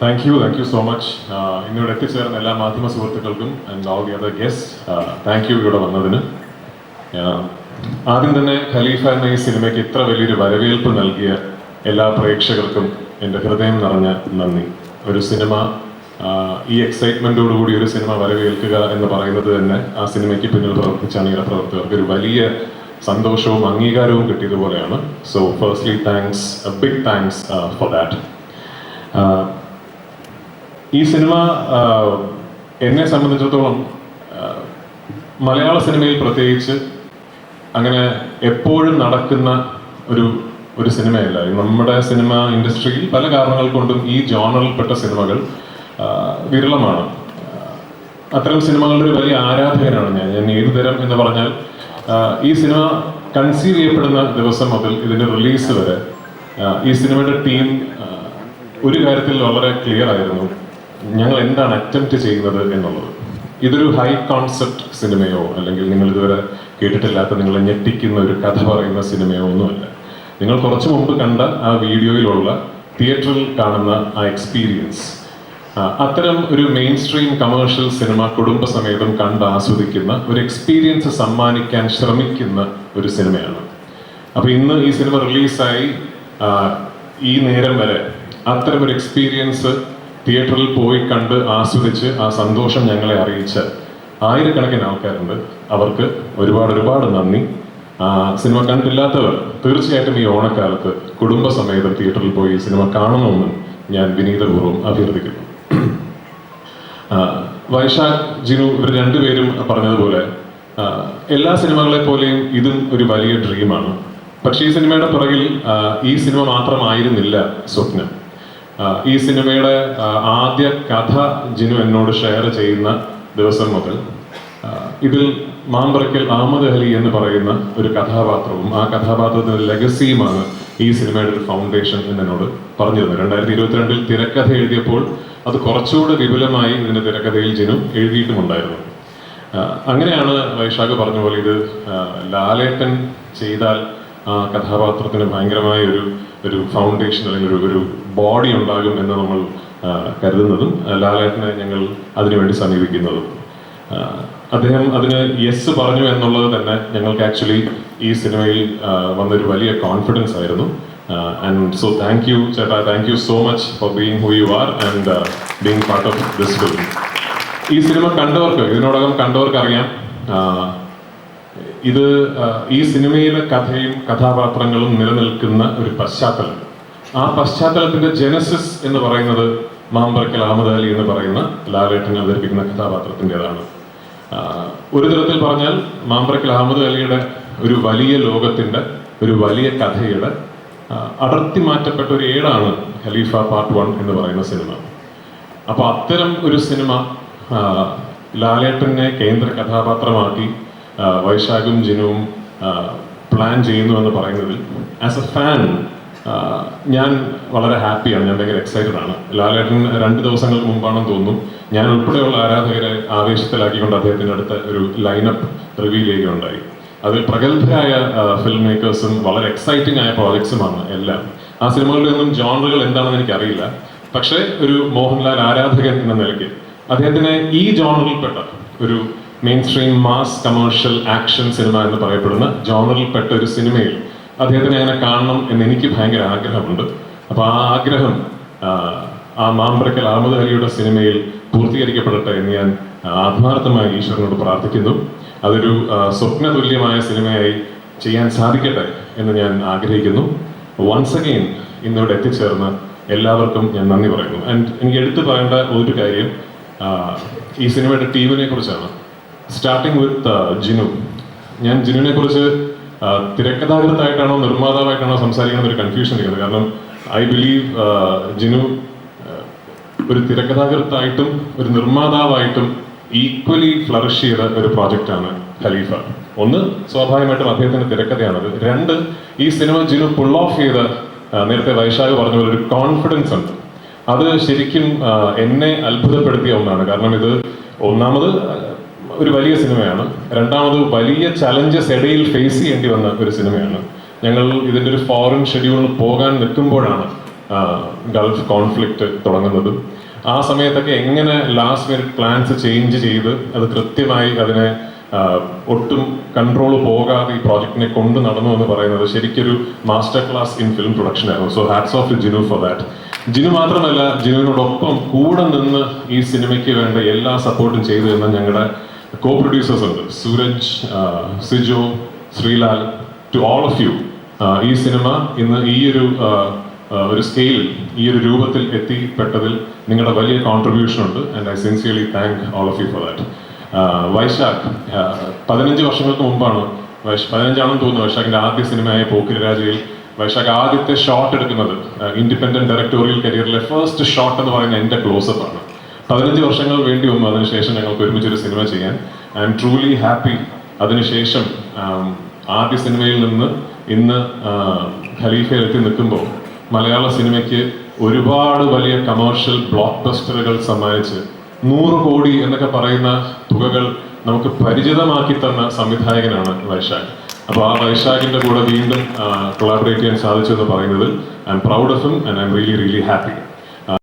Thank you so much. ഇന്നിവിടെ എത്തിച്ചേർന്ന എല്ലാ മാധ്യമ സുഹൃത്തുക്കൾക്കും and all the other guest thank you ഇവിടെ വന്നതിന്. ആദ്യം തന്നെ ഖലീഫ എന്ന ഈ സിനിമയ്ക്ക് ഇത്ര വലിയൊരു വരവേൽപ്പ് നൽകിയ എല്ലാ പ്രേക്ഷകർക്കും എൻ്റെ ഹൃദയം നിറഞ്ഞ നന്ദി. ഒരു സിനിമ ഈ എക്സൈറ്റ്മെൻറ്റോടുകൂടി ഒരു സിനിമ വരവേൽക്കുക എന്ന് പറയുന്നത് തന്നെ ആ സിനിമയ്ക്ക് പിന്നിൽ പ്രവർത്തിച്ച അണിയറ പ്രവർത്തകർക്ക് ഒരു വലിയ സന്തോഷവും അംഗീകാരവും കിട്ടിയതുപോലെയാണ്. So firstly thanks, big thanks for that. ഈ സിനിമ എന്നെ സംബന്ധിച്ചിടത്തോളം മലയാള സിനിമയിൽ പ്രത്യേകിച്ച് അങ്ങനെ എപ്പോഴും നടക്കുന്ന ഒരു സിനിമയല്ല. നമ്മുടെ സിനിമ ഇൻഡസ്ട്രിയിൽ പല കാരണങ്ങൾ കൊണ്ടും ഈ ജോണറിൽപ്പെട്ട സിനിമകൾ വിരളമാണ്. അത്തരം സിനിമകളുടെ ഒരു വലിയ ആരാധകനാണ് ഞാൻ ഏതു തരം എന്ന് പറഞ്ഞാൽ ഈ സിനിമ കൺസീവ് ചെയ്യപ്പെടുന്ന ദിവസം മുതൽ ഇതിൻ്റെ റിലീസ് വരെ ഈ സിനിമയുടെ ടീം ഒരു കാര്യത്തിൽ വളരെ ക്ലിയർ ആയിരുന്നു, ഞങ്ങൾ എന്താണ് അറ്റംപ്റ്റ് ചെയ്യുന്നത് എന്നുള്ളത്. ഇതൊരു ഹൈ കോൺസെപ്റ്റ് സിനിമയോ അല്ലെങ്കിൽ നിങ്ങൾ ഇതുവരെ കേട്ടിട്ടില്ലാത്ത നിങ്ങളെ ഞെട്ടിക്കുന്ന ഒരു കഥ പറയുന്ന സിനിമയോ ഒന്നുമല്ല. നിങ്ങൾ കുറച്ചു മുമ്പ് കണ്ട ആ വീഡിയോയിലുള്ള തിയേറ്ററിൽ കാണുന്ന ആ എക്സ്പീരിയൻസ്, അത്തരം ഒരു മെയിൻ സ്ട്രീം കമേഴ്ഷ്യൽ സിനിമ കുടുംബസമേതം കണ്ട് ആസ്വദിക്കുന്ന ഒരു എക്സ്പീരിയൻസ് സമ്മാനിക്കാൻ ശ്രമിക്കുന്ന ഒരു സിനിമയാണ്. അപ്പോൾ ഇന്ന് ഈ സിനിമ റിലീസായി ഈ നേരം വരെ അത്തരം ഒരു എക്സ്പീരിയൻസ് തിയേറ്ററിൽ പോയി കണ്ട് ആസ്വദിച്ച് ആ സന്തോഷം ഞങ്ങളെ അറിയിച്ച ആയിരക്കണക്കിന് ആൾക്കാരുണ്ട്. അവർക്ക് ഒരുപാട് നന്ദി. സിനിമ കണ്ടില്ലാത്തവർ തീർച്ചയായിട്ടും ഈ ഓണക്കാലത്ത് കുടുംബസമേതം തിയേറ്ററിൽ പോയി സിനിമ കാണണമെന്ന് ഞാൻ വിനീതപൂർവ്വം അഭ്യർത്ഥിക്കുന്നു. വൈശാഖ്, ജിനു ഇവർ രണ്ടുപേരും പറഞ്ഞതുപോലെ എല്ലാ സിനിമകളെ പോലെയും ഇതും ഒരു വലിയ ഡ്രീമാണ്. പക്ഷേ ഈ സിനിമയുടെ പുറകിൽ ഈ സിനിമ മാത്രമായിരുന്നില്ല സ്വപ്നം. ഈ സിനിമയുടെ ആദ്യ കഥ ജിനു എന്നോട് ഷെയർ ചെയ്യുന്ന ദിവസം മുതൽ ഇതിൽ മാമ്പറയ്ക്കൽ അഹമ്മദ് അലി എന്ന് പറയുന്ന ഒരു കഥാപാത്രവും ആ കഥാപാത്രത്തിൻ്റെ ലെഗസിയുമാണ് ഈ സിനിമയുടെ ഒരു ഫൗണ്ടേഷൻ എന്നോട് പറഞ്ഞിരുന്നു. 2022 തിരക്കഥ എഴുതിയപ്പോൾ അത് കുറച്ചുകൂടെ വിപുലമായി ഇതിൻ്റെ തിരക്കഥയിൽ ജിനു എഴുതിയിട്ടുമുണ്ടായിരുന്നു. അങ്ങനെയാണ് വൈശാഖ് പറഞ്ഞ പോലെ ഇത് ലാലേട്ടൻ ചെയ്താൽ ആ കഥാപാത്രത്തിന് ഭയങ്കരമായ ഒരു ഫൗണ്ടേഷൻ അല്ലെങ്കിൽ ഒരു ബോഡി ഉണ്ടാകും എന്ന് നമ്മൾ കരുതുന്നതും ലാലേട്ടനെ ഞങ്ങൾ അതിനുവേണ്ടി സമീപിക്കുന്നതും. അദ്ദേഹം അതിന് യെസ് പറഞ്ഞു എന്നുള്ളത് തന്നെ ഞങ്ങൾക്ക് ആക്ച്വലി ഈ സിനിമയിൽ വന്നൊരു വലിയ കോൺഫിഡൻസ് ആയിരുന്നു. ആൻഡ് സോ താങ്ക് യു ചേട്ടാ, thank you so much for being who you are and being part of this film. ഈ സിനിമ കണ്ടവർക്ക്, ഇതിനോടകം കണ്ടവർക്ക് അറിയാം, ഇത് ഈ സിനിമയിലെ കഥയും കഥാപാത്രങ്ങളും നിലനിൽക്കുന്ന ഒരു പശ്ചാത്തലം. ആ പശ്ചാത്തലത്തിന്റെ ജനസിസ് എന്ന് പറയുന്നത് മാമ്പറയ്ക്കൽ അഹമ്മദ് അലി എന്ന് പറയുന്ന ലാലേട്ടൻ അവതരിപ്പിക്കുന്ന കഥാപാത്രത്തിൻ്റെതാണ്. ഒരു തരത്തിൽ പറഞ്ഞാൽ മാമ്പറയ്ക്കൽ അഹമ്മദ് അലിയുടെ ഒരു വലിയ ലോകത്തിൻ്റെ ഒരു വലിയ കഥയുടെ അടർത്തി മാറ്റപ്പെട്ട ഒരു ഏടാണ് ഖലീഫ പാർട്ട് 1 എന്ന് പറയുന്ന സിനിമ. അപ്പോൾ അത്തരം ഒരു സിനിമ ലാലേട്ടനെ കേന്ദ്ര കഥാപാത്രമാക്കി വൈശാഖും ജിനുവും പ്ലാൻ ചെയ്യുന്നു എന്ന് പറയുന്നതിൽ ആസ് എ ഫാൻ ഞാൻ വളരെ ഹാപ്പിയാണ്. ഞാൻ ഭയങ്കര എക്സൈറ്റഡ് ആണ്. ലാലേട്ടൻ 2 ദിവസങ്ങൾക്ക് മുമ്പാണെന്ന് തോന്നുന്നു ഞാൻ ഉൾപ്പെടെയുള്ള ആരാധകരെ ആവേശത്തിലാക്കിക്കൊണ്ട് അദ്ദേഹത്തിൻ്റെ അടുത്ത് ഒരു ലൈനപ്പ് റിവീൽ ചെയ്യുകയുണ്ടായി. അതിൽ പ്രഗത്ഭരായ ഫിലിം മേക്കേഴ്സും വളരെ എക്സൈറ്റിംഗ് ആയ പ്രോജക്ട്സുമാണ് എല്ലാം. ആ സിനിമകളുടെ ഒന്നും ജോണറുകൾ എന്താണെന്ന് എനിക്കറിയില്ല. പക്ഷേ ഒരു മോഹൻലാൽ ആരാധകൻ എന്ന നിലയ്ക്ക് അദ്ദേഹത്തിന് ഈ ജോണറിൽപ്പെട്ട ഒരു main stream mass commercial action cinema എന്ന് പറയപ്പെടുന്ന ജോണറിൽപ്പെട്ട ഒരു സിനിമയിൽ അദ്ദേഹത്തിനെ അങ്ങനെ കാണണം എന്ന് എനിക്ക് ഭയങ്കര ആഗ്രഹമുണ്ട്. അപ്പോൾ ആ ആഗ്രഹം ആ മാമ്പറയ്ക്കൽ അഹമ്മദ് അലിയുടെ സിനിമയിൽ പൂർത്തീകരിക്കപ്പെടട്ടെ എന്ന് ഞാൻ ആത്മാർത്ഥമായി ഈശ്വരനോട് പ്രാർത്ഥിക്കുന്നു. അതൊരു സ്വപ്നതുല്യമായ സിനിമയായി ചെയ്യാൻ സാധിക്കട്ടെ എന്ന് ഞാൻ ആഗ്രഹിക്കുന്നു. വൺസ് അഗെയിൻ ഇന്നിവിടെ എത്തിച്ചേർന്ന് എല്ലാവർക്കും ഞാൻ നന്ദി പറയുന്നു. ആൻഡ് എനിക്ക് എടുത്തു പറയേണ്ട ഒരു കാര്യം ഈ സിനിമയുടെ ടീമിനെ കുറിച്ചാണ്. Starting with Jinu. ഞാൻ ജിനുവിനെ കുറിച്ച് തിരക്കഥാകൃത്തായിട്ടാണോ നിർമ്മാതാവായിട്ടാണോ സംസാരിക്കുന്ന ഒരു കൺഫ്യൂഷൻ ഇരിക്കുന്നത്. കാരണം ഐ ബിലീവ് ജിനു ഒരു തിരക്കഥാകൃത്തായിട്ടും ഒരു നിർമ്മാതാവായിട്ടും ഈക്വലി ഫ്ലറിഷ് ചെയ്ത ഒരു പ്രോജക്റ്റാണ് ഖലീഫ. ഒന്ന്, സ്വാഭാവികമായിട്ടും അദ്ദേഹത്തിൻ്റെ തിരക്കഥയാണത്. 2, ഈ സിനിമ ജിനു പുൾ ഓഫ് ചെയ്ത നേരത്തെ വൈശാഖ് പറഞ്ഞ പോലെ ഒരു കോൺഫിഡൻസ് ഉണ്ട്. അത് ശരിക്കും എന്നെ അത്ഭുതപ്പെടുത്തിയ ഒന്നാണ്. കാരണം ഇത് ഒന്നാമത് ഒരു വലിയ സിനിമയാണ്, രണ്ടാമത് വലിയ ചലഞ്ചസ് ഇടയിൽ ഫേസ് ചെയ്യേണ്ടി വന്ന ഒരു സിനിമയാണ്. ഞങ്ങൾ ഇതിൻ്റെ ഒരു ഫോറിൻ ഷെഡ്യൂളിൽ പോകാൻ നിൽക്കുമ്പോഴാണ് ഗൾഫ് കോൺഫ്ലിക്റ്റ് തുടങ്ങുന്നതും ആ സമയത്തൊക്കെ എങ്ങനെ ലാസ്റ്റ് മിനിറ്റ് പ്ലാൻസ് ചേഞ്ച് ചെയ്ത് അത് കൃത്യമായി അതിനെ ഒട്ടും കൺട്രോൾ പോകാതെ ഈ പ്രോജക്റ്റിനെ കൊണ്ട് നടന്നു എന്ന് പറയുന്നത് ശരിക്കൊരു master class in film production ആയിരുന്നു. So hats off to Jinu for that. Jinu മാത്രമല്ല, ജിനുവിനോടൊപ്പം കൂടെ നിന്ന് ഈ സിനിമയ്ക്ക് വേണ്ട എല്ലാ സപ്പോർട്ടും ചെയ്തു തന്ന ഞങ്ങളുടെ കോ പ്രൊഡ്യൂസേഴ്സ് ഉണ്ട്, Suraj, Sijo, Sreelal, to all of you. ഈ സിനിമ ഇന്ന് ഈ ഒരു സ്കെയിലിൽ, ഈ ഒരു രൂപത്തിൽ എത്തിപ്പെട്ടതിൽ നിങ്ങളുടെ വലിയ കോൺട്രിബ്യൂഷൻ ഉണ്ട്. And I sincerely thank all of you for that. Vaishakh 15 വർഷങ്ങൾക്ക് മുമ്പാണ്, 15ആണെന്ന് തോന്നുന്നു, വൈശാഖിന്റെ ആദ്യ സിനിമയായ പോക്കിരി രാജയിൽ വൈശാഖ് ആദ്യത്തെ ഷോട്ട് എടുക്കുന്നത് ഇൻഡിപെൻഡന്റ് ഡയറക്ടോറിയൽ കരിയറിലെ ഫസ്റ്റ് ഷോട്ട് എന്ന് പറയുന്നത് എൻ്റെ ക്ലോസപ്പ് ആണ്. 15 വർഷങ്ങൾ വേണ്ടി വന്നു അതിനുശേഷം ഞങ്ങൾക്ക് ഒരുമിച്ചൊരു സിനിമ ചെയ്യാൻ. I M truly happy. അതിനുശേഷം ആദ്യ സിനിമയിൽ നിന്ന് ഇന്ന് ഖലീഫയിൽ എത്തി നിൽക്കുമ്പോൾ മലയാള സിനിമയ്ക്ക് ഒരുപാട് വലിയ കമേഴ്ഷ്യൽ ബ്ലോക്ക് ബസ്റ്ററുകൾ സമ്മാനിച്ച് 100 കോടി എന്നൊക്കെ പറയുന്ന തുകകൾ നമുക്ക് പരിചിതമാക്കി തന്ന സംവിധായകനാണ് വൈശാഖ്. അപ്പോൾ ആ വൈശാഖിന്റെ കൂടെ വീണ്ടും കൊളാബറേറ്റ് ചെയ്യാൻ സാധിച്ചു എന്ന് പറയുന്നതിൽ I am proud of him and I am really happy.